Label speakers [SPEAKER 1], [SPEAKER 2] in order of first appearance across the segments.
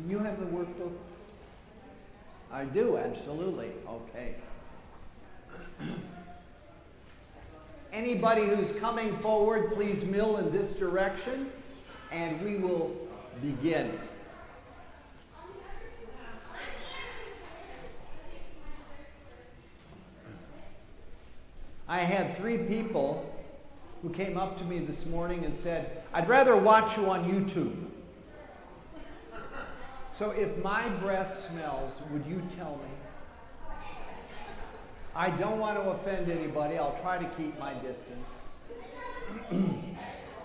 [SPEAKER 1] Do you have the workbook? I do, absolutely. Okay. Anybody who's coming forward, please mill in this direction, and we will begin. I had 3 people who came up to me this morning and said, "I'd rather watch you on YouTube." So if my breath smells, would you tell me? I don't want to offend anybody. I'll try to keep my distance.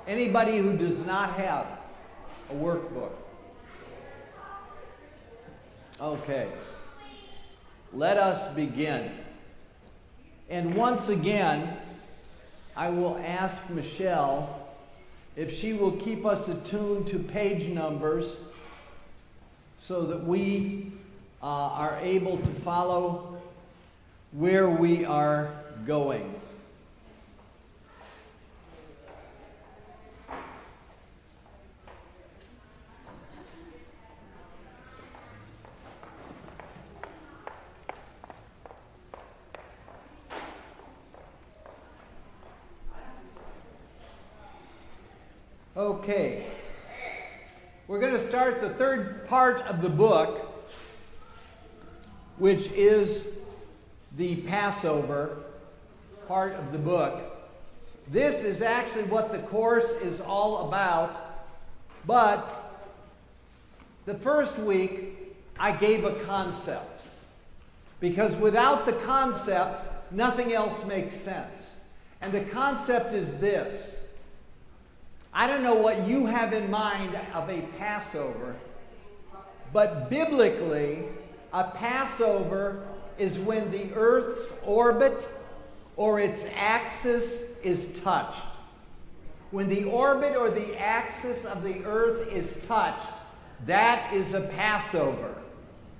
[SPEAKER 1] Anybody who does not have a workbook? Okay. Let us begin. And once again, I will ask Michelle if she will keep us attuned to page numbers so that we are able to follow where we are going. Okay, we're going to start the third part of the book, which is the Passover part of the book. This is actually what the course is all about, but the first week I gave a concept, because without the concept, nothing else makes sense. And the concept is this. I don't know what you have in mind of a Passover, but biblically, a Passover is when the earth's orbit or its axis is touched. When the orbit or the axis of the earth is touched, that is a Passover.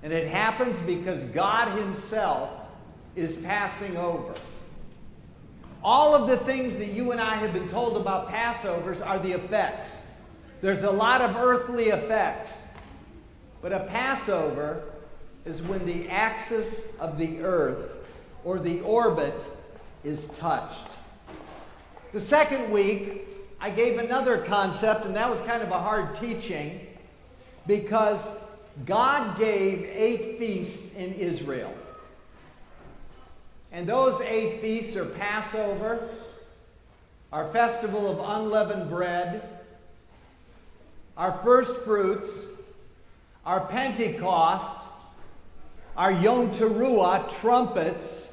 [SPEAKER 1] And it happens because God Himself is passing over. All of the things that you and I have been told about Passovers are the effects. There's a lot of earthly effects. But a Passover is when the axis of the earth or the orbit is touched. The second week, I gave another concept, and that was kind of a hard teaching because God gave 8 feasts in Israel. And those 8 feasts are Passover, our festival of unleavened bread, our first fruits, our Pentecost, our Yom Teruah, trumpets,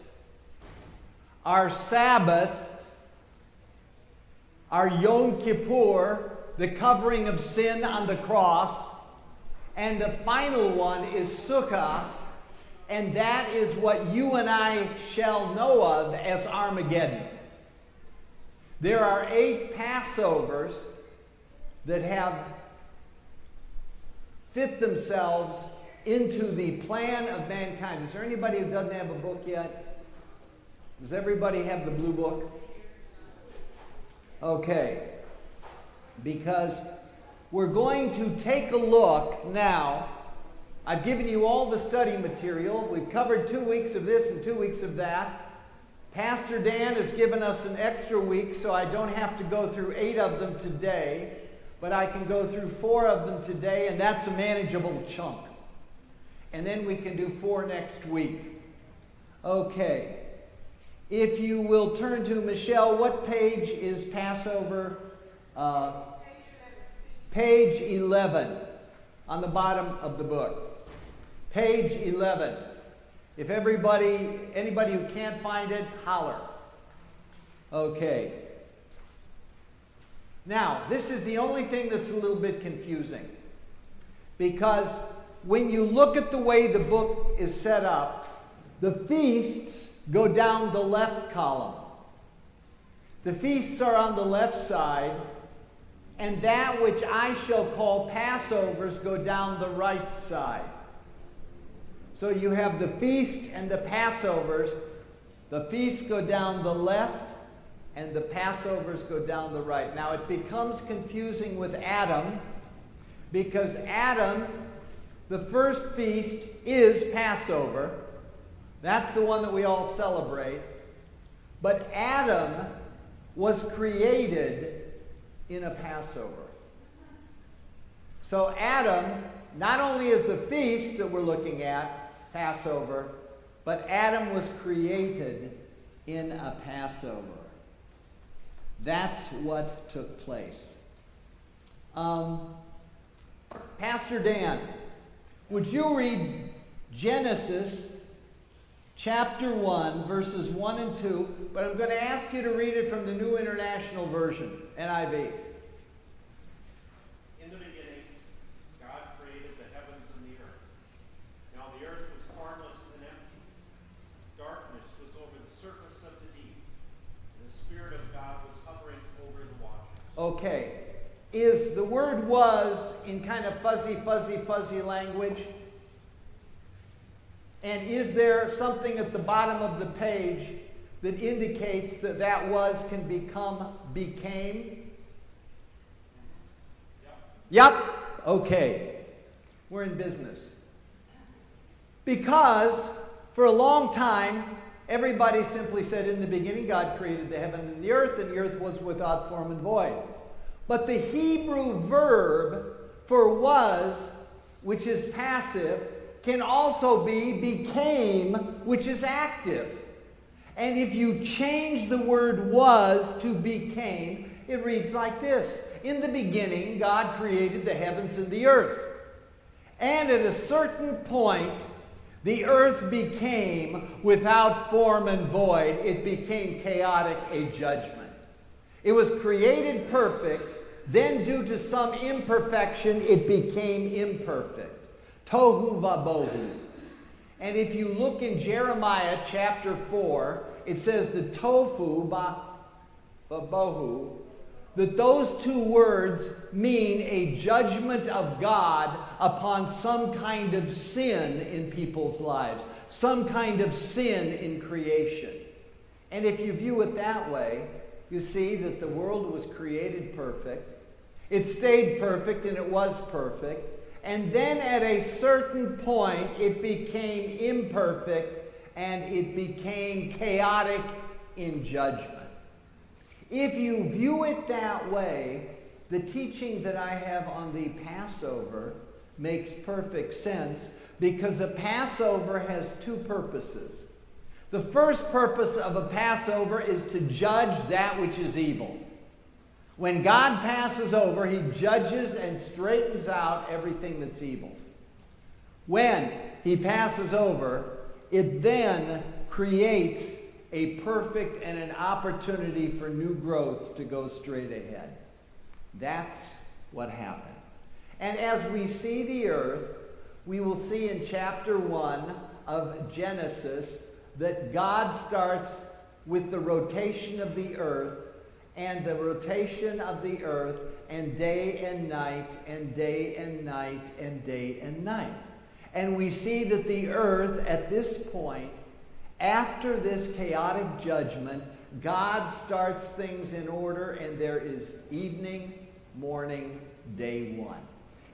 [SPEAKER 1] our Sabbath, our Yom Kippur, the covering of sin on the cross, and the final one is Sukkah, and that is what you and I shall know of as Armageddon. There are 8 Passovers that have fit themselves into the plan of mankind. Is there anybody who doesn't have a book yet? Does everybody have the blue book? Okay. Because we're going to take a look now. I've given you all the study material. We've covered 2 weeks of this and 2 weeks of that. Pastor Dan has given us an extra week, so I don't have to go through 8 of them today, but I can go through 4 of them today, and that's a manageable chunk. And then we can do 4 next week. Okay. If you will turn to Michelle, what page is Passover? Page 11 on the bottom of the book. Page 11. If anybody who can't find it, holler. Okay. Now, this is the only thing that's a little bit confusing. Because when you look at the way the book is set up, the feasts go down the left column. The feasts are on the left side, and that which I shall call Passovers go down the right side. So you have the feast and the Passovers. The feasts go down the left, and the Passovers go down the right. Now it becomes confusing with Adam, because Adam the first feast is Passover. That's the one that we all celebrate. But Adam was created in a Passover. So Adam, not only is the feast that we're looking at, Passover, but Adam was created in a Passover. That's what took place. Pastor Dan, would you read Genesis chapter 1, verses 1 and 2, but I'm going to ask you to read it from the New International Version, NIV.
[SPEAKER 2] In the beginning, God created the heavens and the earth. Now the earth was formless and empty. Darkness was over the surface of the deep, and the Spirit of God was hovering over the waters.
[SPEAKER 1] Okay. Is the word was in kind of fuzzy language? And is there something at the bottom of the page that indicates that that was can become became? Yep. Okay. We're in business. Because for a long time, everybody simply said, in the beginning, God created the heaven and the earth was without form and void. But the Hebrew verb for was, which is passive, can also be became, which is active. And if you change the word was to became, it reads like this. In the beginning, God created the heavens and the earth. And at a certain point, the earth became without form and void. It became chaotic, a judgment. It was created perfect. Then due to some imperfection, it became imperfect. Tohu vabohu. And if you look in Jeremiah chapter 4, it says the tofu vabohu, that those two words mean a judgment of God upon some kind of sin in people's lives, some kind of sin in creation. And if you view it that way, you see that the world was created perfect. It stayed perfect and it was perfect. And then at a certain point, it became imperfect and it became chaotic in judgment. If you view it that way, the teaching that I have on the Passover makes perfect sense, because a Passover has two purposes. The first purpose of a Passover is to judge that which is evil. When God passes over, he judges and straightens out everything that's evil. When he passes over, it then creates a perfect and an opportunity for new growth to go straight ahead. That's what happened. And as we see the earth, we will see in chapter 1 of Genesis that God starts with the rotation of the earth, and the rotation of the earth, and day and night, and day and night, and day and night. And we see that the earth at this point, after this chaotic judgment, God starts things in order, and there is evening, morning, day 1.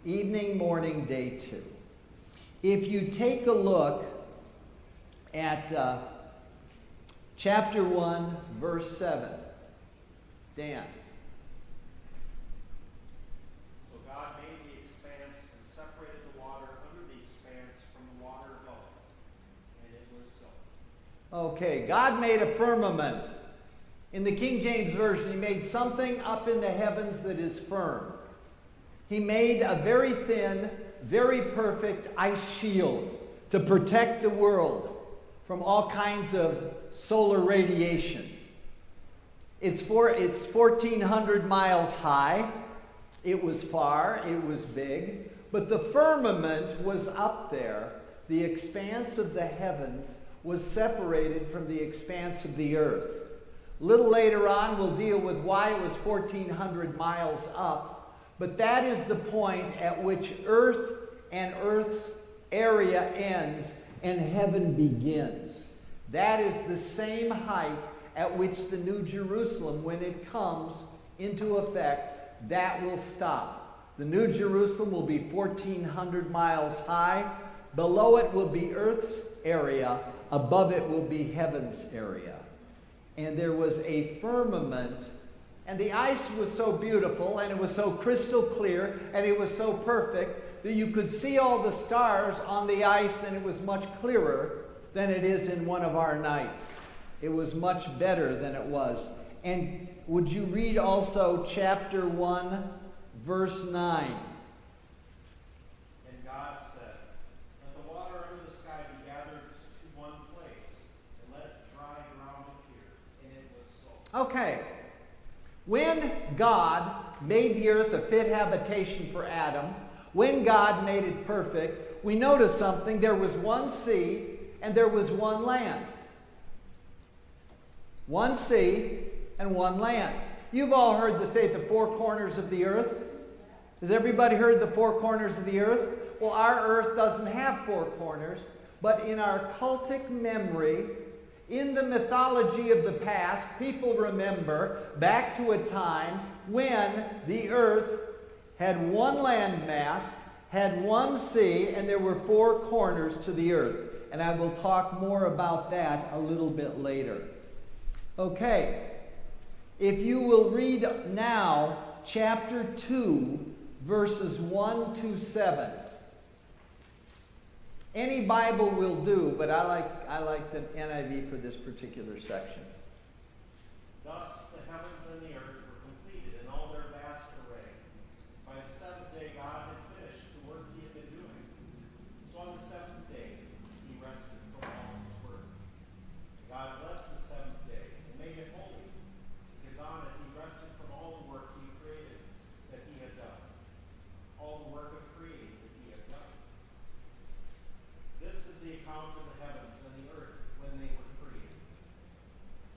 [SPEAKER 1] Evening, morning, day 2. If you take a look at chapter 1, verse 7, Dan.
[SPEAKER 2] So God made the expanse and separated the water under the expanse from the water above it, and it was so.
[SPEAKER 1] Okay, God made a firmament. In the King James Version, he made something up in the heavens that is firm. He made a very thin, very perfect ice shield to protect the world from all kinds of solar radiation. It's 1,400 miles high. It was far, it was big, but the firmament was up there. The expanse of the heavens was separated from the expanse of the earth. A little later on, we'll deal with why it was 1,400 miles up, but that is the point at which earth and earth's area ends and heaven begins. That is the same height at which the New Jerusalem, when it comes into effect, that will stop. The New Jerusalem will be 1,400 miles high. Below it will be earth's area. Above it will be heaven's area. And there was a firmament, and the ice was so beautiful, and it was so crystal clear, and it was so perfect that you could see all the stars on the ice, and it was much clearer than it is in one of our nights. It was much better than it was. And would you read also chapter 1, verse 9?
[SPEAKER 2] And God said, "Let the water under the sky be gathered to one place, and let dry ground appear." And it was so.
[SPEAKER 1] Okay. When God made the earth a fit habitation for Adam, when God made it perfect, we notice something. There was one sea and there was one land. One sea and one land. You've all heard the say the four corners of the earth. Has everybody heard the four corners of the earth? Well, our earth doesn't have four corners, but in our cultic memory, in the mythology of the past, people remember back to a time when the earth had one landmass, had one sea, and there were four corners to the earth. And I will talk more about that a little bit later. Okay, if you will read now chapter 2, verses 1 to 7. Any Bible will do, but I like the NIV for this particular section.
[SPEAKER 2] Thus the heavens and the earth were completed in all their vast array. By the seventh day God had finished the work he had been doing. So on the seventh day he rested from all his work. God blessed the seventh day and made it holy, because on it he rested from all the work he created that he had done. All the work of creating that he had done. This is the account of the heavens and the earth when they were created.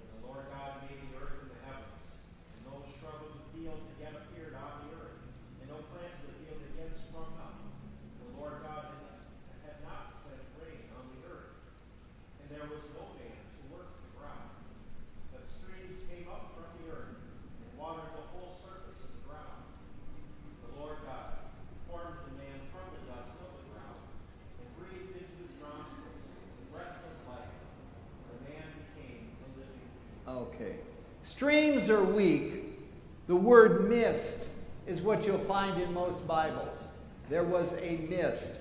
[SPEAKER 2] And the Lord God made the earth and the heavens, and no shrub of the field again appeared on the earth, and no plant of the field again sprung up. The Lord God had not sent rain on the earth, and there was no man to work the ground. But streams came up from the earth, and watered the whole surface of the ground. The Lord God formed the man from the dust of the ground, and breathed into his nostrils the breath of life. The man became a living being.
[SPEAKER 1] Okay. Streams are weak. The word mist is what you'll find in most Bibles. There was a mist.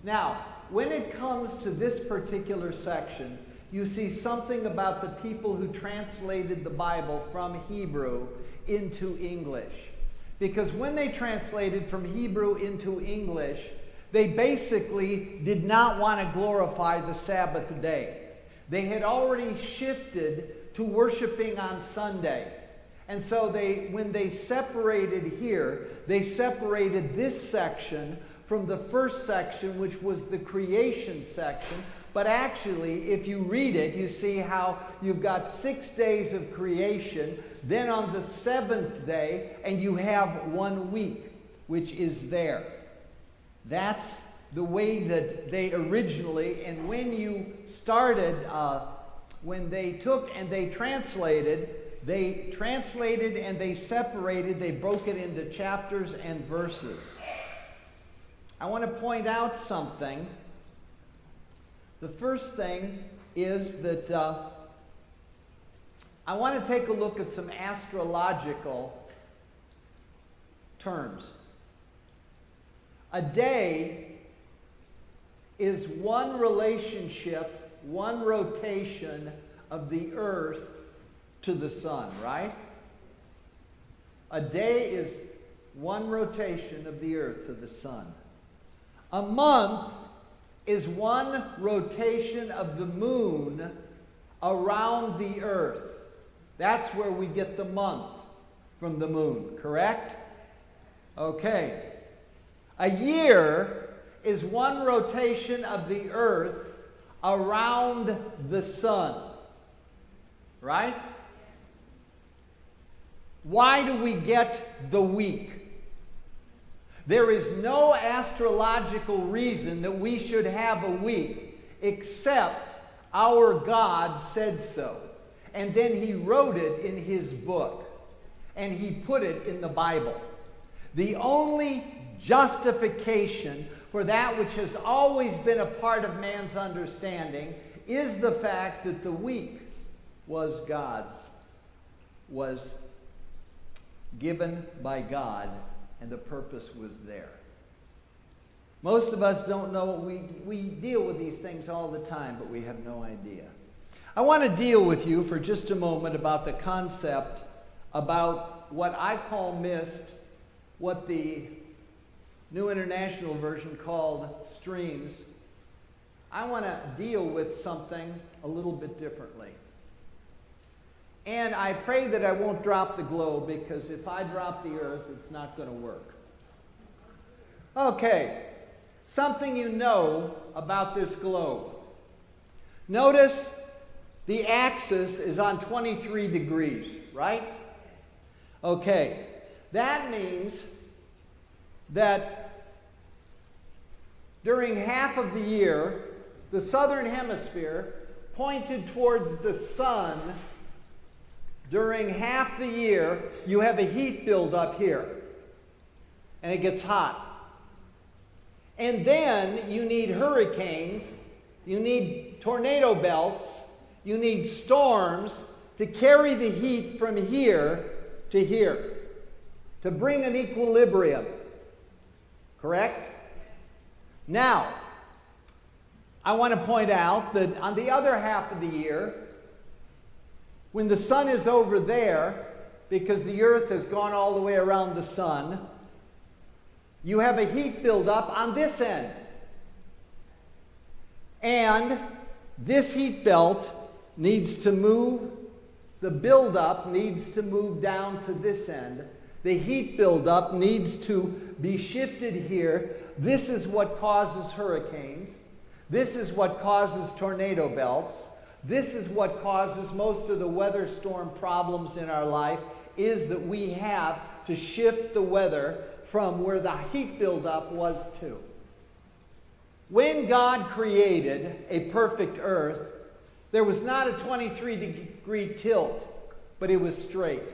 [SPEAKER 1] Now, when it comes to this particular section, you see something about the people who translated the Bible from Hebrew into English. Because when they translated from Hebrew into English, they basically did not want to glorify the Sabbath day. They had already shifted to worshiping on Sunday. And so when they separated here, they separated this section from the first section, which was the creation section. But actually, if you read it, you see how you've got 6 days of creation, then on the seventh day, and you have 1 week, which is there. That's the way that they originally, and when you started, when they took and they translated and they separated, they broke it into chapters and verses. I want to point out something. The first thing is that I want to take a look at some astrological terms. A day is one relationship, one rotation of the earth to the sun, right? A day is one rotation of the earth to the sun. A month is one rotation of the moon around the earth. That's where we get the month from the moon, correct? Okay. A year is one rotation of the earth around the sun, right? Why do we get the week? There is no astrological reason that we should have a week except our God said so. And then he wrote it in his book. And he put it in the Bible. The only justification for that which has always been a part of man's understanding is the fact that the week was God's, was given by God, and the purpose was there. Most of us don't know. We deal with these things all the time, but we have no idea. I want to deal with you for just a moment about the concept about what I call mist, what the New International Version called streams. I want to deal with something a little bit differently. And I pray that I won't drop the globe, because if I drop the earth, it's not going to work. Okay, something you know about this globe. Notice the axis is on 23 degrees, right? Okay, that means that during half of the year, the southern hemisphere pointed towards the sun. During half the year, you have a heat buildup here, and it gets hot. And then you need hurricanes, you need tornado belts, you need storms to carry the heat from here to here, to bring an equilibrium. Correct? Now, I want to point out that on the other half of the year, when the sun is over there, because the earth has gone all the way around the sun, you have a heat buildup on this end. And this heat belt needs to move, the buildup needs to move down to this end. The heat buildup needs to be shifted here. This is what causes hurricanes. This is what causes tornado belts. This is what causes most of the weather storm problems in our life, is that we have to shift the weather from where the heat buildup was to. When God created a perfect earth, there was not a 23-degree tilt, but it was straight.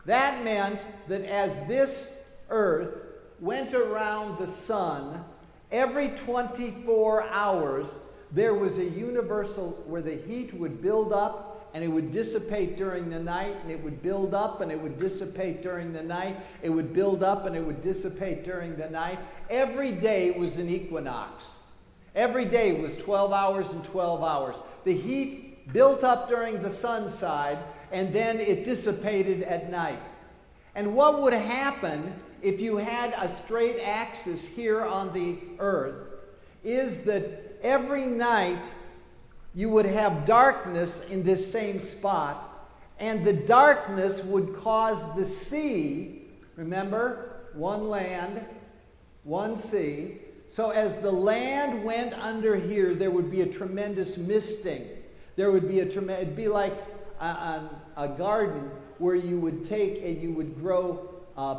[SPEAKER 1] That meant that as this earth went around the sun, every 24 hours, there was a universal where the heat would build up and it would dissipate during the night, and it would build up and it would dissipate during the night. It would build up and it would dissipate during the night. Every day was an equinox. Every day was 12 hours and 12 hours. The heat built up during the sun side, and then it dissipated at night. And what would happen if you had a straight axis here on the earth is that every night you would have darkness in this same spot, and the darkness would cause the sea, remember, one land, one sea. So as the land went under here, there would be a tremendous misting. There would be it'd be like a garden where you would take and you would grow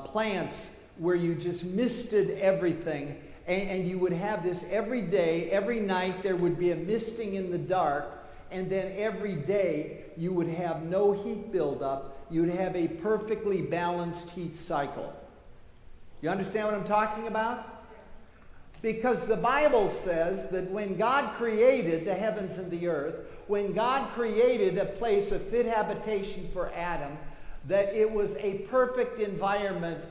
[SPEAKER 1] plants where you just misted everything. And you would have this every day, every night there would be a misting in the dark, and then every day you would have no heat buildup. You would have a perfectly balanced heat cycle. You understand what I'm talking about? Because the Bible says that when God created the heavens and the earth, when God created a place of fit habitation for Adam, that it was a perfect environment.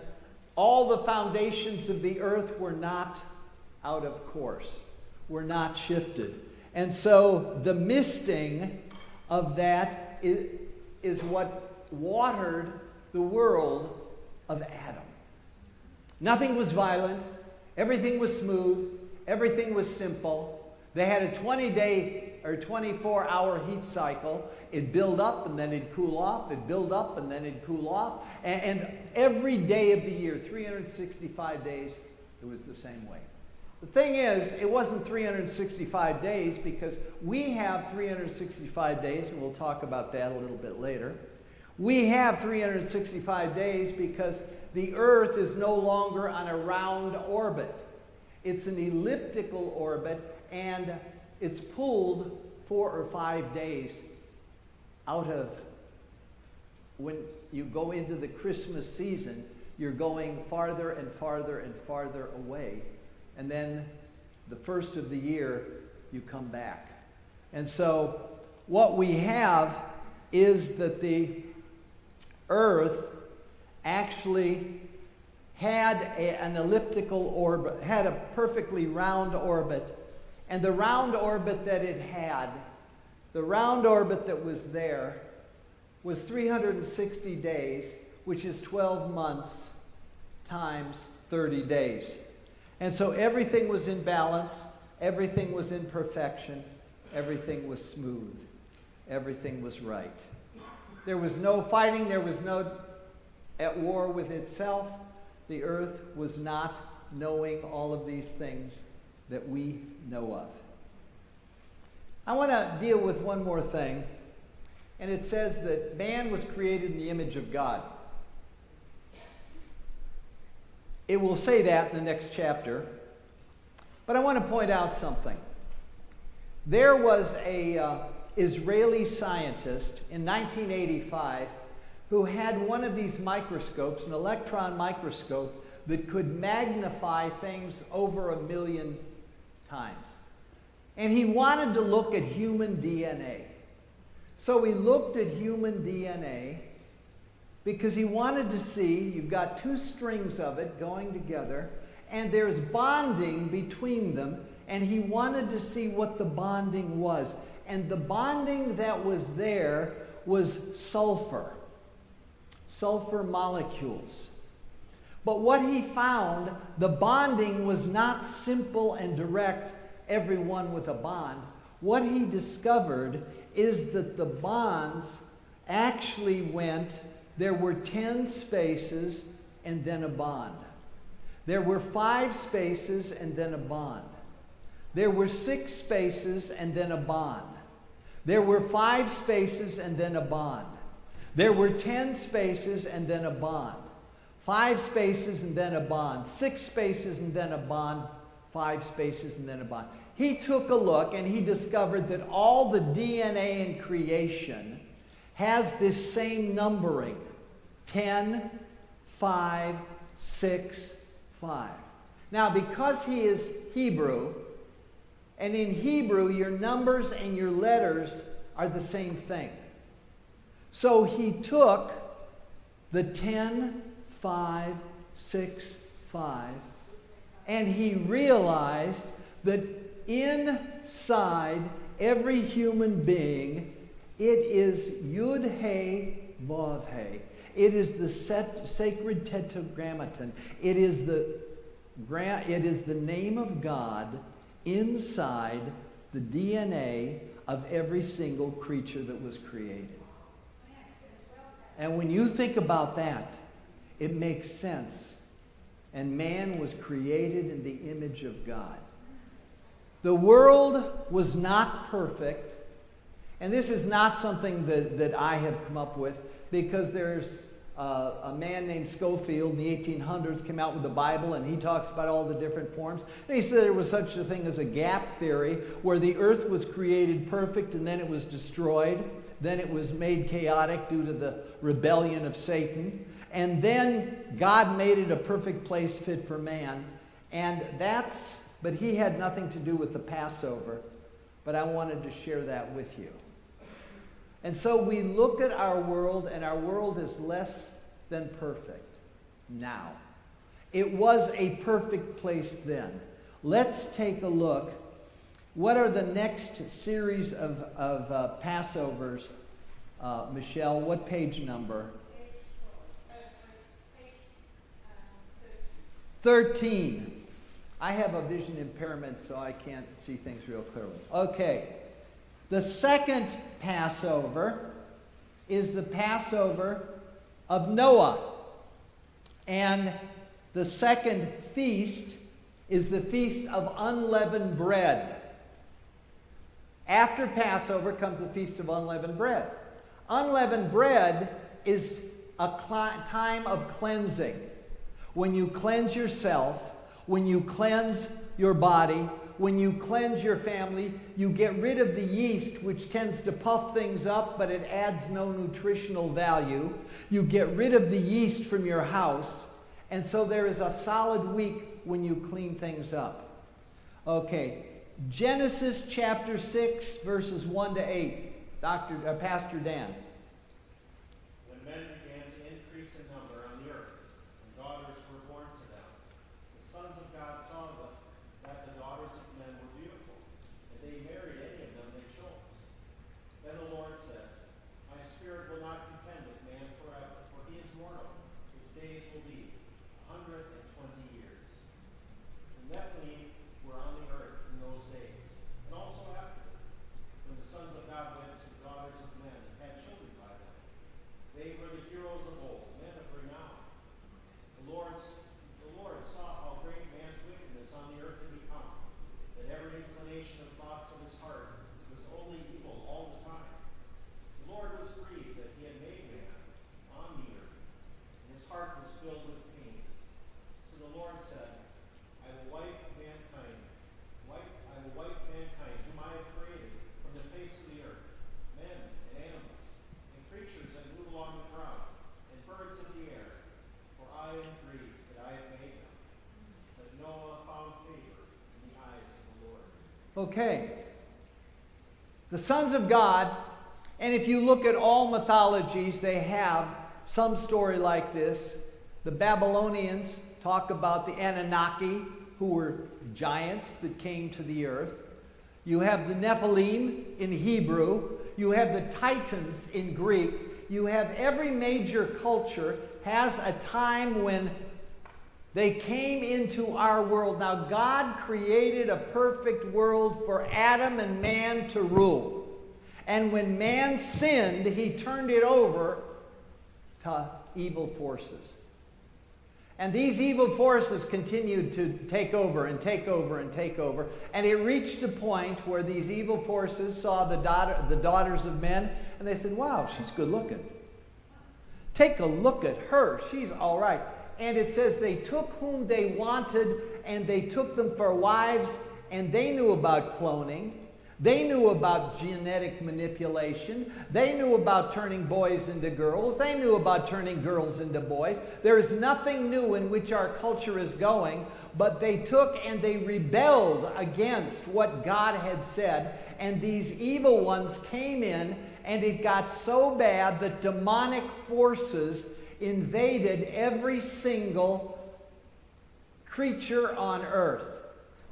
[SPEAKER 1] All the foundations of the earth were not out of course, were not shifted. And so the misting of that is what watered the world of Adam. Nothing was violent. Everything was smooth. Everything was simple. They had a 20-day or 24-hour heat cycle. It'd build up and then it'd cool off. It'd build up and then it'd cool off. And every day of the year, 365 days, it was the same way. The thing is, it wasn't 365 days because we have 365 days, and we'll talk about that a little bit later. We have 365 days because the earth is no longer on a round orbit. It's an elliptical orbit, and it's pulled 4 or 5 days out of when you go into the Christmas season. you're going farther and farther and farther away. And then the first of the year, you come back. And so what we have is that the earth actually had an elliptical orbit, had a perfectly round orbit. And the round orbit that it had, the round orbit that was there, was 360 days, which is 12 months times 30 days. And so everything was in balance, everything was in perfection, everything was smooth, everything was right. There was no fighting, there was no at war with itself. The earth was not knowing all of these things that we know of. I want to deal with one more thing, and it says that man was created in the image of God. It will say that in the next chapter, but I want to point out something. There was a Israeli scientist in 1985 who had one of these microscopes, an electron microscope, that could magnify things over 1 million times. And he wanted to look at human DNA. So he looked at human DNA because he wanted to see, you've got two strings of it going together, and there's bonding between them, and he wanted to see what the bonding was. And the bonding that was there was sulfur molecules. But what he found, the bonding was not simple and direct, everyone with a bond. What he discovered is that the bonds actually went, there were 10 spaces and then a bond. There were 5 spaces and then a bond. There were 6 spaces and then a bond. There were 5 spaces and then a bond. There were 10 spaces and then a bond. 5 spaces and then a bond. 6 spaces and then a bond. 5 spaces and then a bond. He took a look and he discovered that all the DNA in creation has this same numbering. 10, 5, 6, 5. Now, because he is Hebrew, and in Hebrew, your numbers and your letters are the same thing. So he took the 10, 5, 6, 5, and he realized that inside every human being, it is Yud He Vav He. It is the sacred tetragrammaton. It is the name of God inside the DNA of every single creature that was created. And when you think about that, it makes sense. And man was created in the image of God. The world was not perfect. And this is not something that I have come up with, because there's a man named Schofield in the 1800s came out with the Bible, and he talks about all the different forms. And he said there was such a thing as a gap theory, where the earth was created perfect and then it was destroyed. Then it was made chaotic due to the rebellion of Satan. And then God made it a perfect place fit for man. But he had nothing to do with the Passover. But I wanted to share that with you. And so we look at our world, and our world is less than perfect now. It was a perfect place then. Let's take a look. What are the next series of Passovers? Michelle, what page number? 13. I have a vision impairment, so I can't see things real clearly. Okay. The second Passover is the Passover of Noah. And the second feast is the Feast of Unleavened Bread. After Passover comes the Feast of Unleavened Bread. Unleavened bread is a time of cleansing. When you cleanse yourself, when you cleanse your body, when you cleanse your family, you get rid of the yeast, which tends to puff things up, but it adds no nutritional value. You get rid of the yeast from your house, And so there is a solid week when you clean things up. Okay, Genesis chapter 6, verses 1 to 8. Pastor Dan.
[SPEAKER 2] When men began to increase in number on the earth, and daughters were born to them, the sons of God saw that the daughters of men were beautiful, and they married any of them they chose. Then the Lord said, My spirit will not contend with man forever, for he is mortal. His days will be 120 years. The Nephilim were on the earth in those days, and also after, when the sons of God went to the daughters of men and had children by them. They were the heroes of old, men of renown. The Lord saw how great man's wickedness on the earth had become, that every inclination of thoughts of his heart was only evil all the time. The Lord was grieved that he had made man on the earth, and his heart was filled with pain. So the Lord said, I will wipe mankind, whom I have created, from the face of the earth, men and animals, and creatures that move along the ground, and birds of the air, for I am grieved that I have made them. But Noah found favor in the eyes of the Lord.
[SPEAKER 1] Okay. The sons of God, and if you look at all mythologies, they have some story like this. The Babylonians talk about the Anunnaki, who were giants that came to the earth. You have the Nephilim in Hebrew. You have the Titans in Greek. You have every major culture has a time when they came into our world. Now, God created a perfect world for Adam and man to rule. And when man sinned, he turned it over to evil forces. And these evil forces continued to take over and take over and take over. And it reached a point where these evil forces saw the daughters of men, and they said, wow, she's good looking. Take a look at her. She's all right. And it says they took whom they wanted, and they took them for wives, and they knew about cloning. They knew about genetic manipulation. They knew about turning boys into girls. They knew about turning girls into boys. There is nothing new in which our culture is going, but they took and they rebelled against what God had said, and these evil ones came in, and it got so bad that demonic forces invaded every single creature on earth.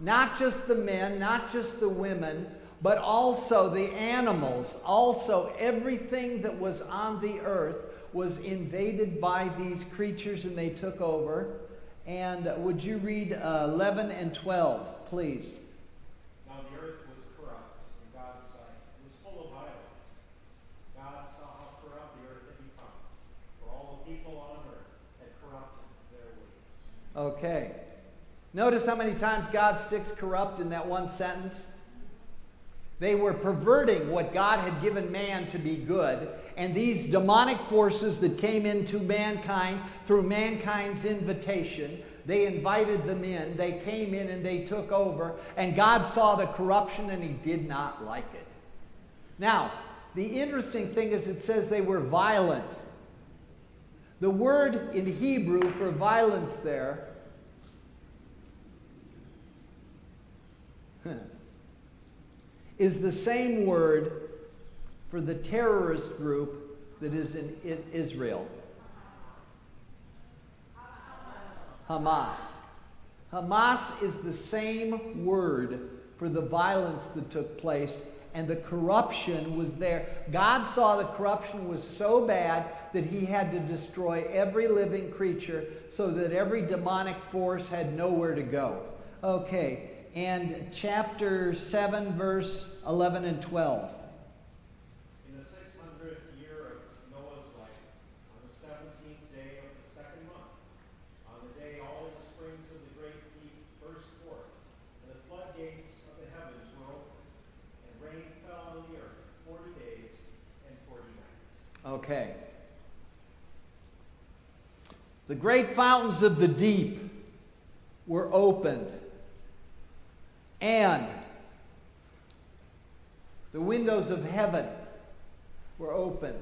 [SPEAKER 1] Not just the men, not just the women, but also the animals. Also, everything that was on the earth was invaded by these creatures, and they took over. And would you read 11 and 12, please?
[SPEAKER 2] Now the earth was corrupt in God's sight. It was full of idols. God saw how corrupt the earth had become, for all the people on earth had corrupted their ways.
[SPEAKER 1] Okay. Notice how many times God sticks corrupt in that one sentence? They were perverting what God had given man to be good, and these demonic forces that came into mankind through mankind's invitation, they invited them in, they came in and they took over, and God saw the corruption and he did not like it. Now, the interesting thing is it says they were violent. The word in Hebrew for violence there is the same word for the terrorist group that is in Israel. Hamas. Hamas is the same word for the violence that took place, and the corruption was there. God saw the corruption was so bad that he had to destroy every living creature so that every demonic force had nowhere to go. Okay. And chapter 7, verse 11 and 12.
[SPEAKER 2] In the 600th year of Noah's life, on the 17th day of the second month, on the day all the springs of the great deep burst forth, and the floodgates of the heavens were opened, and rain fell on the earth 40 days and 40 nights.
[SPEAKER 1] Okay. The great fountains of the deep were opened, and the windows of heaven were opened.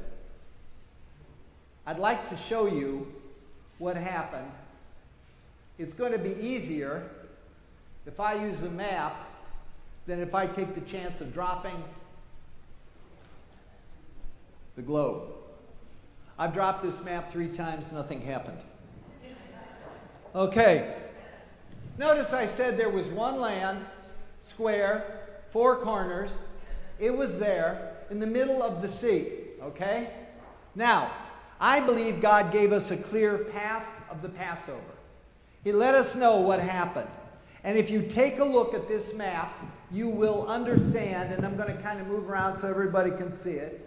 [SPEAKER 1] I'd like to show you what happened it's going to be easier if I use a map than if I take the chance of dropping the globe. I've dropped this map 3 times, nothing happened. Okay. Notice I said there was one land, square, 4 corners. It was there in the middle of the sea. Okay? Now, I believe God gave us a clear path of the Passover. He let us know what happened. And if you take a look at this map, you will understand, and I'm going to kind of move around so everybody can see it.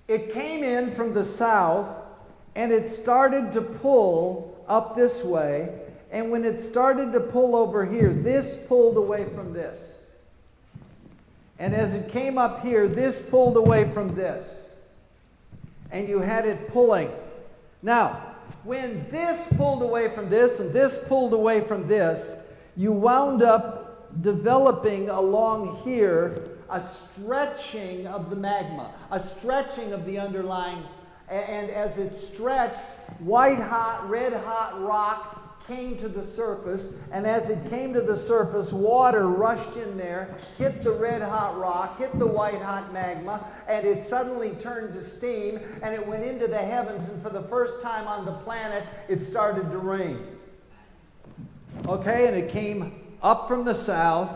[SPEAKER 1] It came in from the south, and it started to pull up this way. And when it started to pull over here, this pulled away from this. And as it came up here, this pulled away from this. And you had it pulling. Now, when this pulled away from this and this pulled away from this, you wound up developing along here a stretching of the magma, a stretching of the underlying, and as it stretched, white hot, red hot rock came to the surface, and as it came to the surface, water rushed in there, hit the red hot rock, hit the white hot magma, and it suddenly turned to steam, and it went into the heavens, and for the first time on the planet, it started to rain. Okay, and it came up from the south,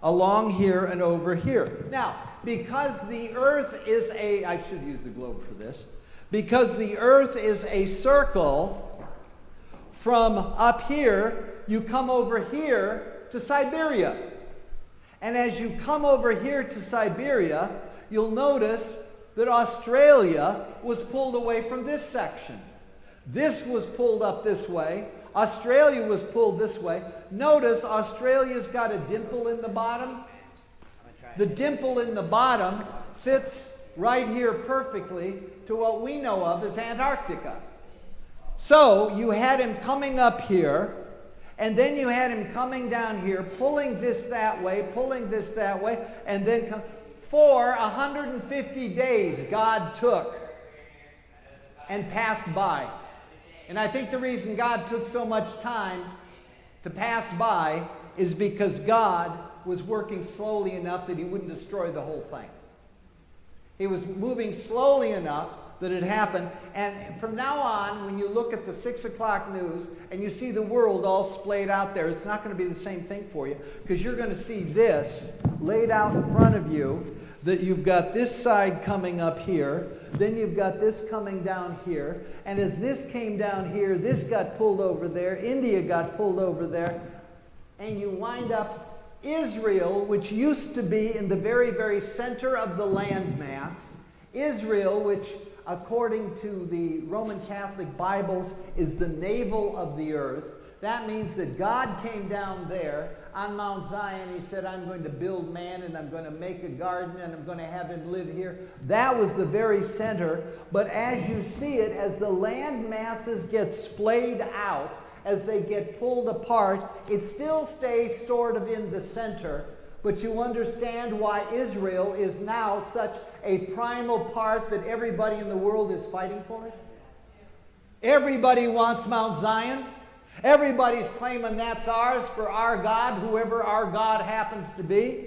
[SPEAKER 1] along here and over here. Now, because the earth is I should use the globe for this, because the earth is a circle, from up here, you come over here to Siberia. And as you come over here to Siberia, you'll notice that Australia was pulled away from this section. This was pulled up this way. Australia was pulled this way. Notice Australia's got a dimple in the bottom. The dimple in the bottom fits right here perfectly to what we know of as Antarctica. So you had him coming up here, and then you had him coming down here, pulling this that way, and then for 150 days God took and passed by. And I think the reason God took so much time to pass by is because God was working slowly enough that he wouldn't destroy the whole thing. He was moving slowly enough that it happened. And from now on, when you look at the 6 o'clock news and you see the world all splayed out there, it's not going to be the same thing for you, because you're going to see this laid out in front of you, that you've got this side coming up here, then you've got this coming down here, and as this came down here, this got pulled over there, India got pulled over there, and you wind up Israel, which used to be in the very, very center of the landmass, Israel, which according to the Roman Catholic Bibles is the navel of the earth. That means that God came down there on Mount Zion. He said, I'm going to build man, and I'm going to make a garden, and I'm going to have him live here. That was the very center. But as you see it, as the land masses get splayed out, as they get pulled apart, it still stays sort of in the center. But you understand why Israel is now such a primal part that everybody in the world is fighting for it? Everybody wants Mount Zion. Everybody's claiming that's ours for our God, whoever our God happens to be.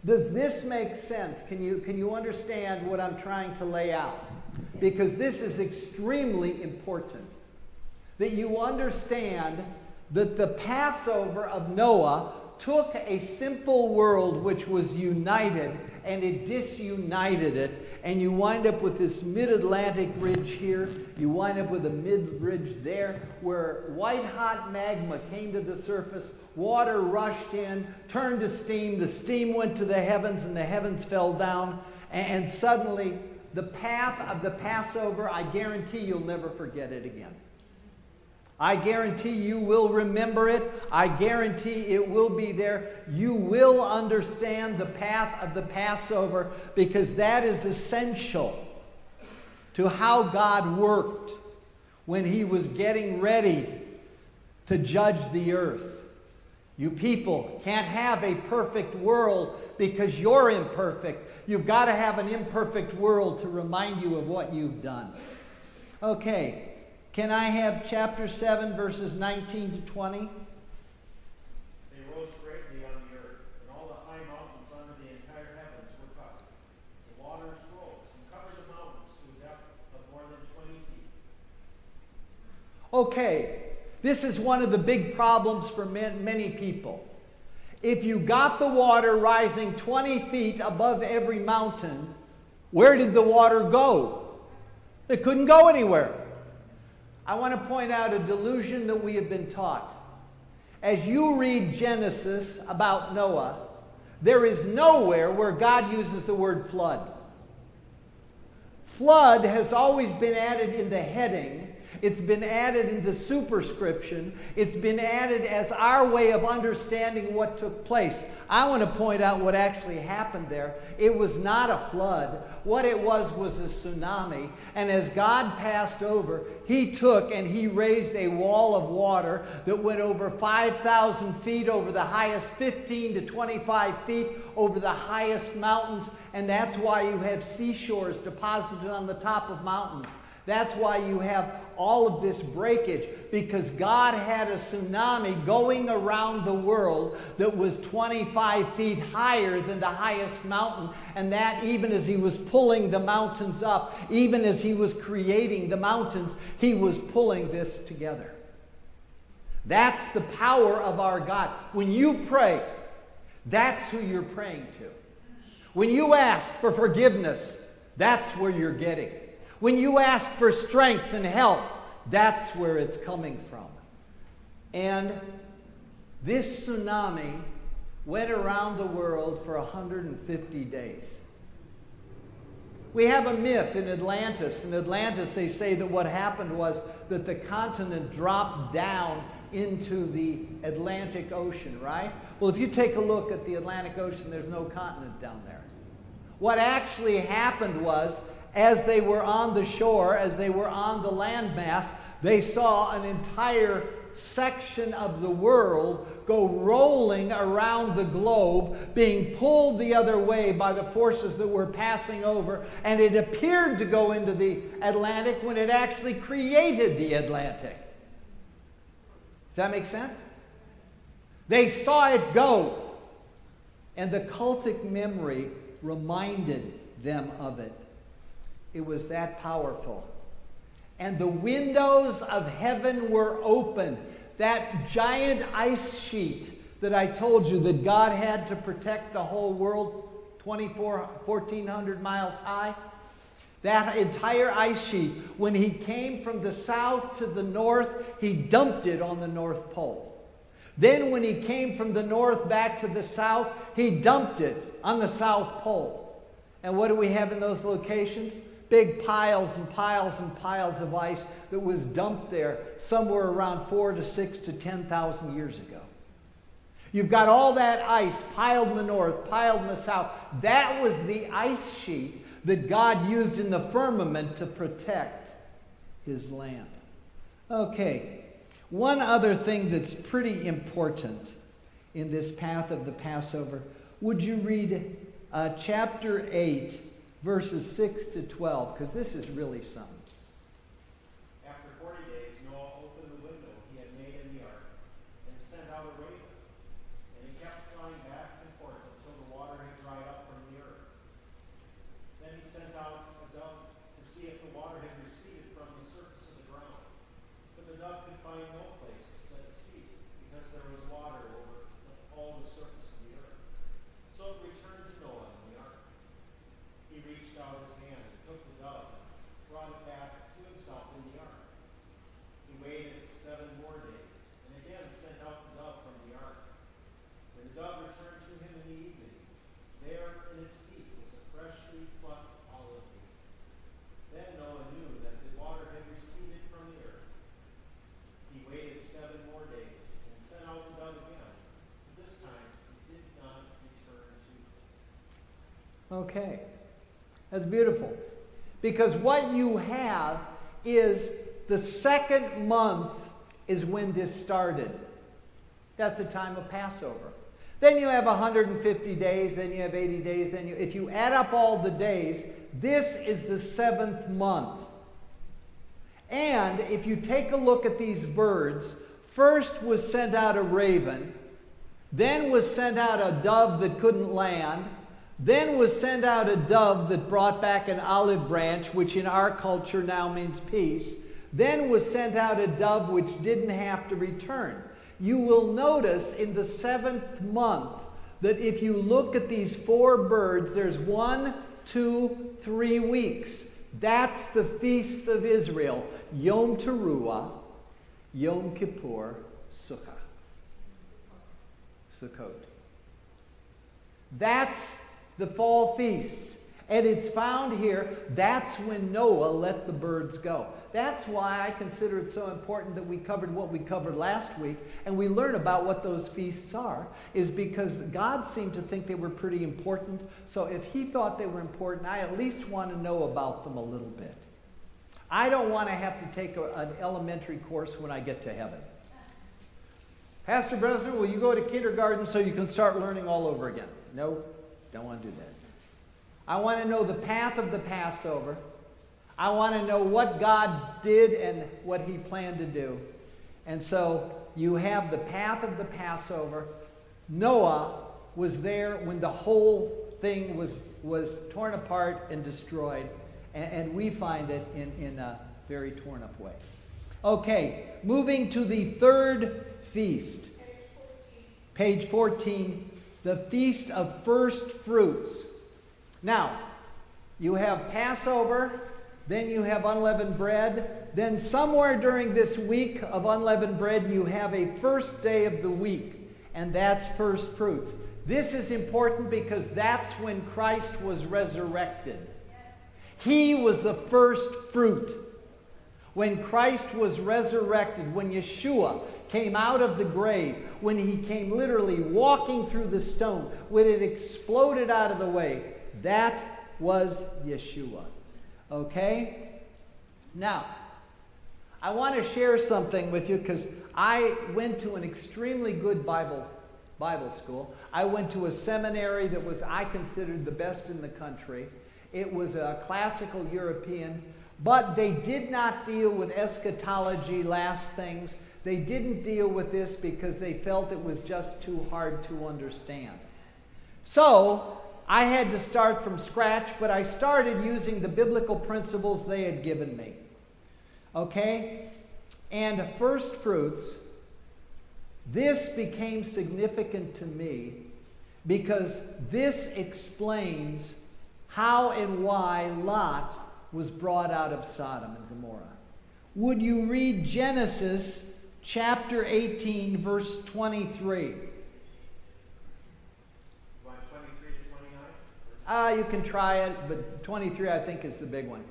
[SPEAKER 1] Does this make sense? Can you understand what I'm trying to lay out? Because this is extremely important. That you understand that the Passover of Noah took a simple world which was united and it disunited it, and you wind up with this mid-Atlantic ridge here, you wind up with a mid-ridge there where white-hot magma came to the surface, water rushed in, turned to steam, the steam went to the heavens, and the heavens fell down, and suddenly the path of the Passover, I guarantee you'll never forget it again. I guarantee you will remember it. I guarantee it will be there. You will understand the path of the Passover, because that is essential to how God worked when he was getting ready to judge the earth. You people can't have a perfect world because you're imperfect. You've got to have an imperfect world to remind you of what you've done. Okay. Can I have chapter 7, verses 19 to 20?
[SPEAKER 2] They rose greatly on the earth, and all the high mountains under the entire heavens were covered. The waters rose and covered the mountains to a depth of more than 20 feet.
[SPEAKER 1] Okay, this is one of the big problems for many people. If you got the water rising 20 feet above every mountain, where did the water go? It couldn't go anywhere. I want to point out a delusion that we have been taught. As you read Genesis about Noah, there is nowhere where God uses the word flood. Flood has always been added in the heading. It's been added in the superscription. It's been added as our way of understanding what took place. I want to point out what actually happened there. It was not a flood. What it was a tsunami. And as God passed over, he took and he raised a wall of water that went over 5,000 feet over the highest 15 to 25 feet over the highest mountains. And that's why you have seashores deposited on the top of mountains. That's why you have all of this breakage, because God had a tsunami going around the world that was 25 feet higher than the highest mountain, and that even as he was pulling the mountains up, even as he was creating the mountains, he was pulling this together. That's the power of our God. When you pray, that's who you're praying to. When you ask for forgiveness, that's where you're getting. When you ask for strength and help, that's where it's coming from. And this tsunami went around the world for 150 days. We have a myth in Atlantis. In Atlantis, they say that what happened was that the continent dropped down into the Atlantic Ocean, right? Well, if you take a look at the Atlantic Ocean, there's no continent down there. What actually happened was, as they were on the shore, as they were on the landmass, they saw an entire section of the world go rolling around the globe, being pulled the other way by the forces that were passing over, and it appeared to go into the Atlantic when it actually created the Atlantic. Does that make sense? They saw it go, and the cultic memory reminded them of it. It was that powerful. And the windows of heaven were open. That giant ice sheet that I told you that God had to protect the whole world, 1,400 miles high, that entire ice sheet, when he came from the south to the north, he dumped it on the North Pole. Then when he came from the north back to the south, he dumped it on the South Pole. And what do we have in those locations? Big piles and piles and piles of ice that was dumped there somewhere around 4 to 6 to 10,000 years ago. You've got all that ice piled in the north, piled in the south. That was the ice sheet that God used in the firmament to protect his land. Okay, one other thing that's pretty important in this path of the Passover. Would you read chapter 8, verses 6 to 12, because this is really something.
[SPEAKER 2] After 40 days, Noah opened the window he had made in the ark and sent out a raven. And he kept flying back and forth until the water had dried up from the earth. Then he sent out a dove to see if the water had receded from the surface of the ground. But the dove could find no place to set its feet, because there was water over all the surface of the earth. So it returned to Noah in the ark. He reached out his hand and took the dove and brought it back to himself in the ark. He waited 7 more days and again sent out the dove from the ark. When the dove returned to him in the evening, there in its beak was a freshly plucked olive leaf. Then Noah knew that the water had receded from the earth. He waited 7 more days and sent out the dove again. But this time it did not return to him.
[SPEAKER 1] Okay. That's beautiful. Because what you have is the second month is when this started. That's the time of Passover. Then you have 150 days, then you have 80 days, then if you add up all the days, this is the 7th month. And if you take a look at these birds, first was sent out a raven, then was sent out a dove that couldn't land, then was sent out a dove that brought back an olive branch, which in our culture now means peace. Then was sent out a dove which didn't have to return. You will notice in the 7th month that if you look at these 4 birds, there's 1, 2, 3 weeks. That's the feasts of Israel. Yom Teruah, Yom Kippur, Sukkot. That's the fall feasts. And it's found here, that's when Noah let the birds go. That's why I consider it so important that we covered what we covered last week, and we learn about what those feasts are, is because God seemed to think they were pretty important. So if he thought they were important, I at least want to know about them a little bit. I don't want to have to take an elementary course when I get to heaven. Pastor Breznen, will you go to kindergarten so you can start learning all over again? No, don't want to do that. I want to know the path of the Passover. I want to know what God did and what he planned to do. And so you have the path of the Passover. Noah was there when the whole thing was torn apart and destroyed. And we find it in a very torn up way. Okay, moving to the 3rd feast. Page 14. The Feast of First Fruits. Now, you have Passover, then you have unleavened bread, then somewhere during this week of unleavened bread you have a first day of the week, and that's first fruits. This is important because that's when Christ was resurrected. He was the first fruit. When Christ was resurrected, when Yeshua came out of the grave, when he came literally walking through the stone, when it exploded out of the way, that was Yeshua. Okay? Now, I want to share something with you because I went to an extremely good Bible school. I went to a seminary that was, I considered, the best in the country. It was a classical European, but they did not deal with eschatology, last things. They didn't deal with this because they felt it was just too hard to understand. So, I had to start from scratch, but I started using the biblical principles they had given me. Okay? And first fruits, this became significant to me because this explains how and why Lot was brought out of Sodom and Gomorrah. Would you read Genesis chapter 18, verse 23? You can try it, but 23 I think is the big one.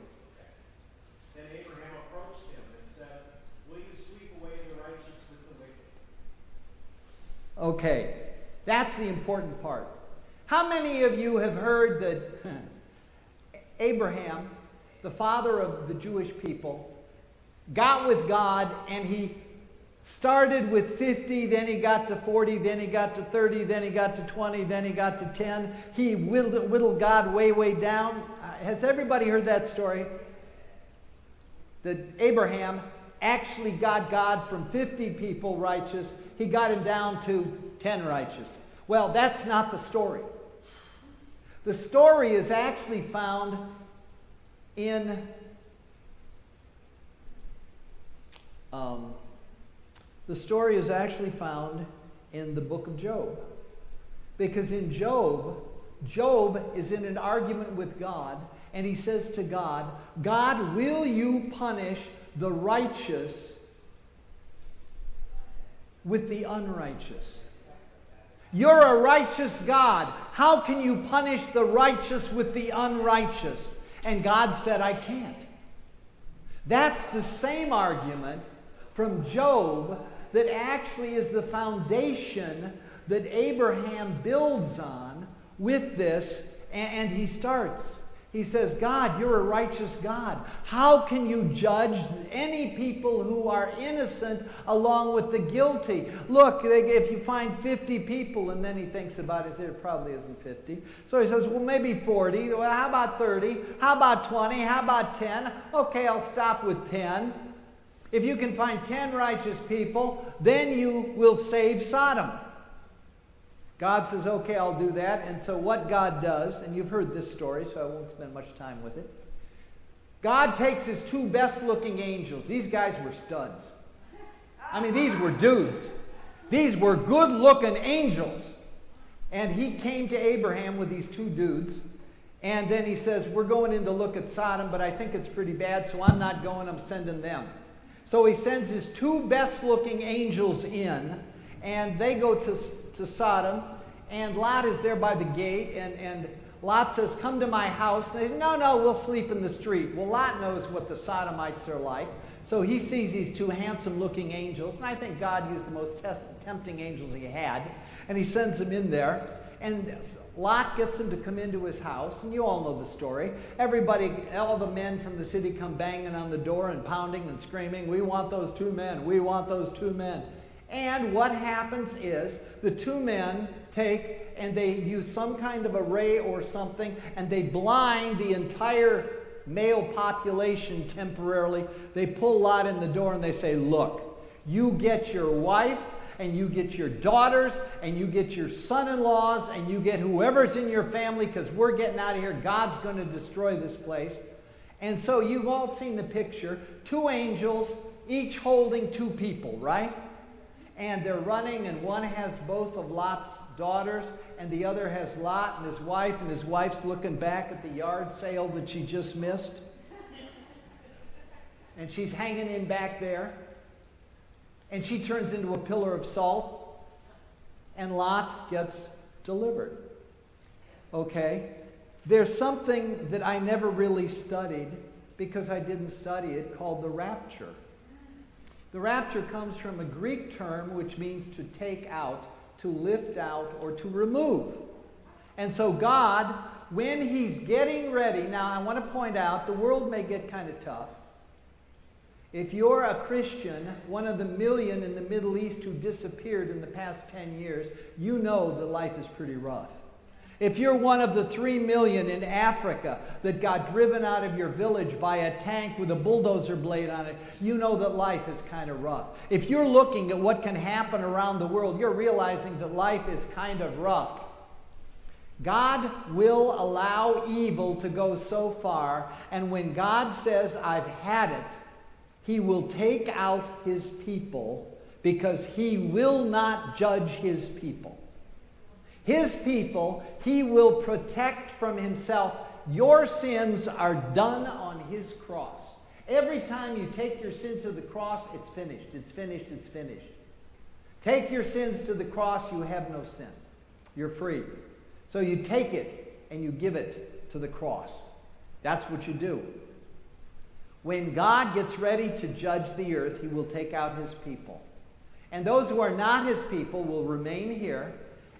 [SPEAKER 2] Then Abraham approached him and said, "Will you sweep away the righteous with the wicked?"
[SPEAKER 1] Okay, that's the important part. How many of you have heard that Abraham, the father of the Jewish people, got with God and he started with 50, then he got to 40, then he got to 30, then he got to 20, then he got to 10. He whittled God way, way down. Has everybody heard that story? That Abraham actually got God from 50 people righteous. He got him down to 10 righteous. Well, that's not the story. The story is actually found in the book of Job. Because in Job is in an argument with God, and he says to God, "God, will you punish the righteous with the unrighteous? You're a righteous God. How can you punish the righteous with the unrighteous?" And God said, "I can't." That's the same argument from Job that actually is the foundation that Abraham builds on with this, and he starts. He says, "God, you're a righteous God. How can you judge any people who are innocent along with the guilty? Look, if you find 50 people," and then he thinks about it, there probably isn't 50. So he says, "Well, maybe 40. Well, how about 30? How about 20? How about 10? Okay, I'll stop with 10. If you can find 10 righteous people, then you will save Sodom. God says, okay, I'll do that. And so what God does, and you've heard this story, so I won't spend much time with it. God takes his 2 best-looking angels. These guys were studs. I mean, these were dudes. These were good-looking angels. And he came to Abraham with these 2 dudes. And then he says, we're going in to look at Sodom, but I think it's pretty bad, so I'm not going, I'm sending them. So he sends his 2 best-looking angels in, and they go to Sodom, and Lot is there by the gate, and Lot says, come to my house. And they say, no, we'll sleep in the street. Well, Lot knows what the Sodomites are like. So he sees these 2 handsome-looking angels, and I think God used the most tempting angels he had, and he sends them in there, and Lot gets them to come into his house, and you all know the story. Everybody, all the men from the city come banging on the door and pounding and screaming, we want those 2 men, we want those 2 men. And what happens is the 2 men take and they use some kind of a ray or something, and they blind the entire male population temporarily. They pull Lot in the door and they say, look, you get your wife, and you get your daughters, and you get your son-in-laws, and you get whoever's in your family, because we're getting out of here. God's going to destroy this place. And so you've all seen the picture. 2 angels, each holding 2 people, right? And they're running, and one has both of Lot's daughters, and the other has Lot and his wife's looking back at the yard sale that she just missed. And she's hanging in back there. And she turns into a pillar of salt, and Lot gets delivered. Okay? There's something that I never really studied, because I didn't study it, called the rapture. The rapture comes from a Greek term which means to take out, to lift out, or to remove. And so God, when he's getting ready, now I want to point out, the world may get kind of tough. If you're a Christian, one of the million in the Middle East who disappeared in the past 10 years, you know that life is pretty rough. If you're one of the 3 million in Africa that got driven out of your village by a tank with a bulldozer blade on it, you know that life is kind of rough. If you're looking at what can happen around the world, you're realizing that life is kind of rough. God will allow evil to go so far, and when God says, I've had it, he will take out his people, because he will not judge his people. His people, he will protect from himself. Your sins are done on his cross. Every time you take your sins to the cross, it's finished, it's finished, it's finished. Take your sins to the cross, you have no sin. You're free. So you take it and you give it to the cross. That's what you do. When God gets ready to judge the earth, he will take out his people. And those who are not his people will remain here.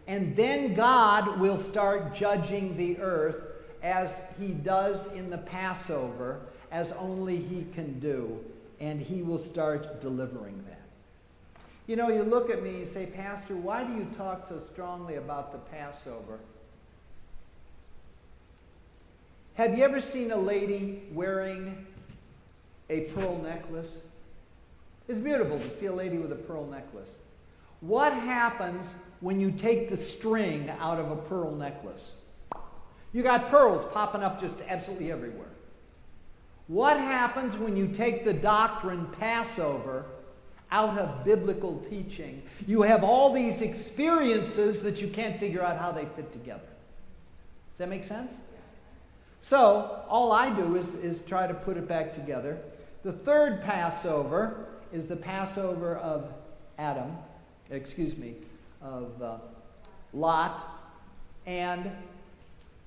[SPEAKER 1] And then God will start judging the earth as he does in the Passover, as only he can do. And he will start delivering them. You know, you look at me and you say, Pastor, why do you talk so strongly about the Passover? Have you ever seen a lady wearing a pearl necklace? It's beautiful to see a lady with a pearl necklace. What happens when you take the string out of a pearl necklace? You got pearls popping up just absolutely everywhere. What happens when you take the doctrine Passover out of biblical teaching? You have all these experiences that you can't figure out how they fit together. Does that make sense? So, all I do is try to put it back together. The third Passover is the Passover of Lot. And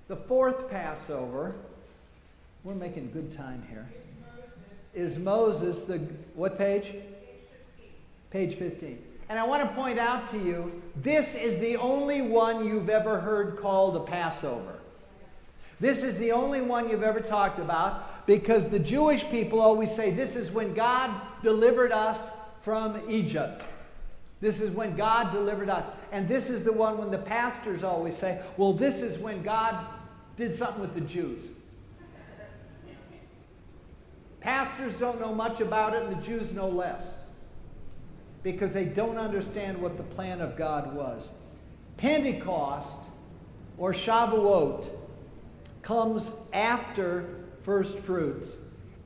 [SPEAKER 1] the fourth Passover, we're making good time here, is Moses, what page? Page 15. And I want to point out to you, this is the only one you've ever heard called a Passover. This is the only one you've ever talked about, because the Jewish people always say this is when God delivered us from Egypt. This is when God delivered us. And this is the one when the pastors always say, well, this is when God did something with the Jews. Pastors don't know much about it, and the Jews know less, because they don't understand what the plan of God was. Pentecost, or Shavuot, comes after first fruits,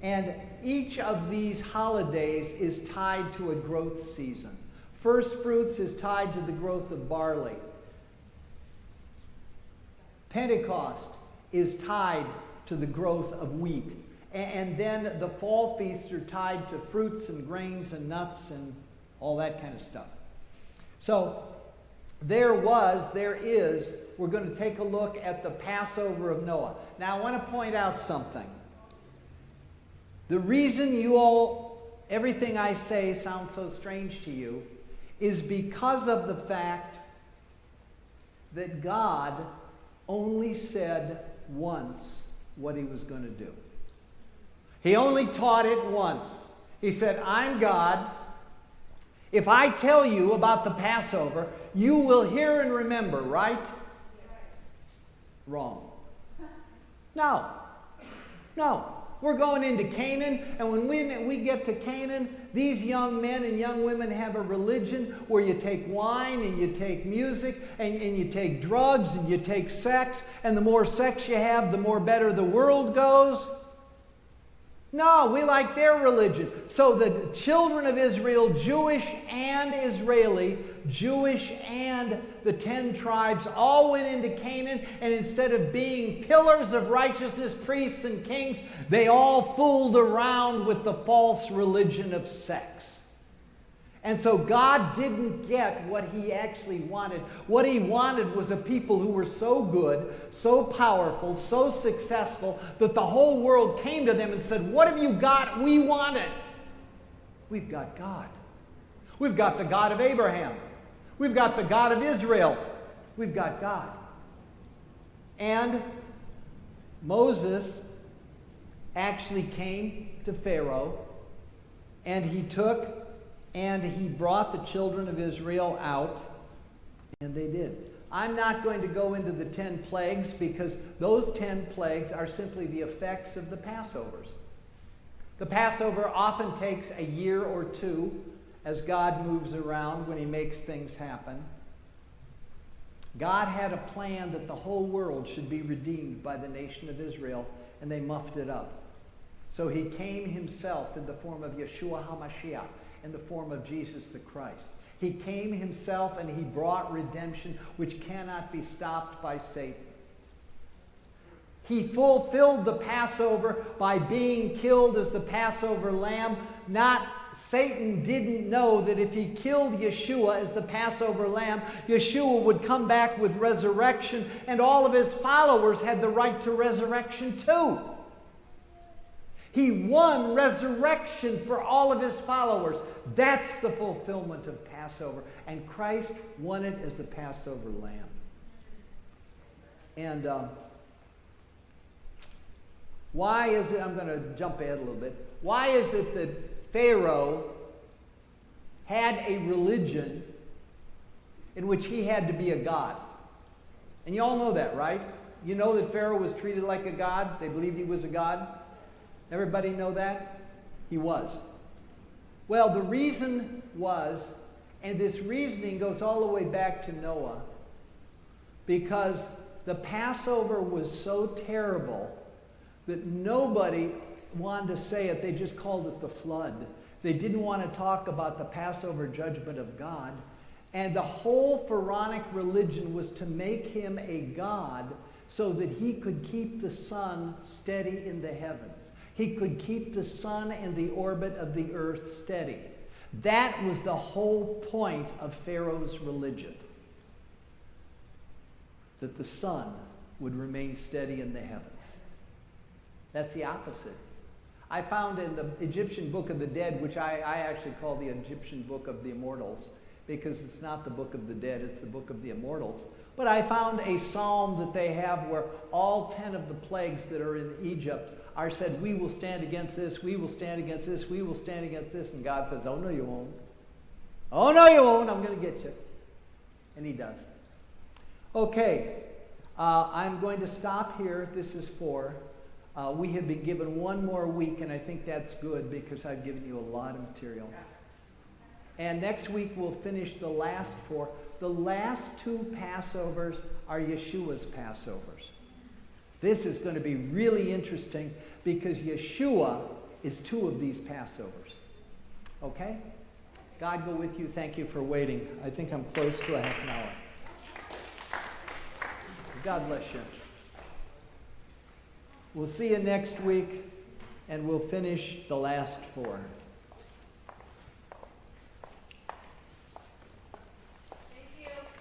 [SPEAKER 1] and each of these holidays is tied to a growth season. First fruits is tied to the growth of barley. Pentecost is tied to the growth of wheat. And then the fall feasts are tied to fruits and grains and nuts and all that kind of stuff. So there is, we're going to take a look at the Passover of Noah. Now I want to point out something. The reason everything I say sounds so strange to you is because of the fact that God only said once what he was going to do. He only taught it once. He said, I'm God. If I tell you about the Passover, you will hear and remember, right? Wrong. No. We're going into Canaan, and when we get to Canaan, these young men and young women have a religion where you take wine and you take music and you take drugs and you take sex, and the more sex you have, the more better the world goes. No, we like their religion. So the children of Israel, Jewish and Israeli, Jewish and the 10 tribes, all went into Canaan, and instead of being pillars of righteousness, priests and kings, they all fooled around with the false religion of sex. And so God didn't get what he actually wanted. What he wanted was a people who were so good, so powerful, so successful, that the whole world came to them and said, what have you got? We want it. We've got God. We've got the God of Abraham. We've got the God of Israel. We've got God. And Moses actually came to Pharaoh, and he brought the children of Israel out, and they did. I'm not going to go into the 10 plagues, because those 10 plagues are simply the effects of the Passovers. The Passover often takes a year or two as God moves around when he makes things happen. God had a plan that the whole world should be redeemed by the nation of Israel, and they muffed it up. So he came himself in the form of Yeshua HaMashiach, in the form of Jesus the Christ. He came himself and he brought redemption which cannot be stopped by Satan. He fulfilled the Passover by being killed as the Passover lamb. Satan didn't know that if he killed Yeshua as the Passover lamb, Yeshua would come back with resurrection, and all of his followers had the right to resurrection too. He won resurrection for all of his followers. That's the fulfillment of Passover. And Christ won it as the Passover lamb. And why is it, I'm going to jump ahead a little bit. Why is it that Pharaoh had a religion in which he had to be a god? And you all know that, right? You know that Pharaoh was treated like a god. They believed he was a god. Everybody know that? He was. Well, the reason was, and this reasoning goes all the way back to Noah, because the Passover was so terrible that nobody wanted to say it. They just called it the flood. They didn't want to talk about the Passover judgment of God. And the whole Pharaonic religion was to make him a god so that he could keep the sun steady in the heavens. He could keep the sun and the orbit of the earth steady. That was the whole point of Pharaoh's religion. That the sun would remain steady in the heavens. That's the opposite. I found in the Egyptian Book of the Dead, which I actually call the Egyptian Book of the Immortals, because it's not the Book of the Dead, it's the Book of the Immortals. But I found a psalm that they have where all 10 of the plagues that are in Egypt are said, we will stand against this, we will stand against this, we will stand against this. And God says, oh no you won't. Oh no you won't, I'm going to get you. And he does. Okay, I'm going to stop here. This is 4. We have been given one more week, and I think that's good because I've given you a lot of material. And next week we'll finish the last 4. The last 2 Passovers are Yeshua's Passovers. This is going to be really interesting because Yeshua is 2 of these Passovers. Okay? God go with you. Thank you for waiting. I think I'm close to a half an hour. God bless you. We'll see you next week, and we'll finish the last 4.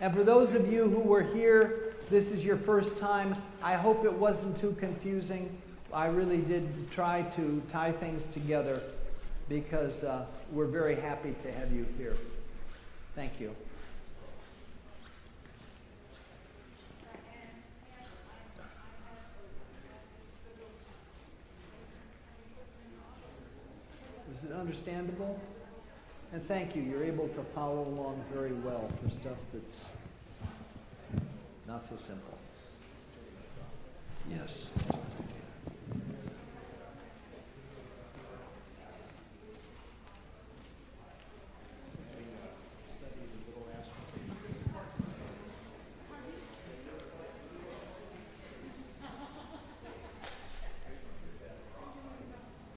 [SPEAKER 1] And for those of you who were here, this is your first time, I hope it wasn't too confusing. I really did try to tie things together because we're very happy to have you here. Thank you. Is it understandable? And thank you. You're able to follow along very well for stuff that's not so simple. Yes.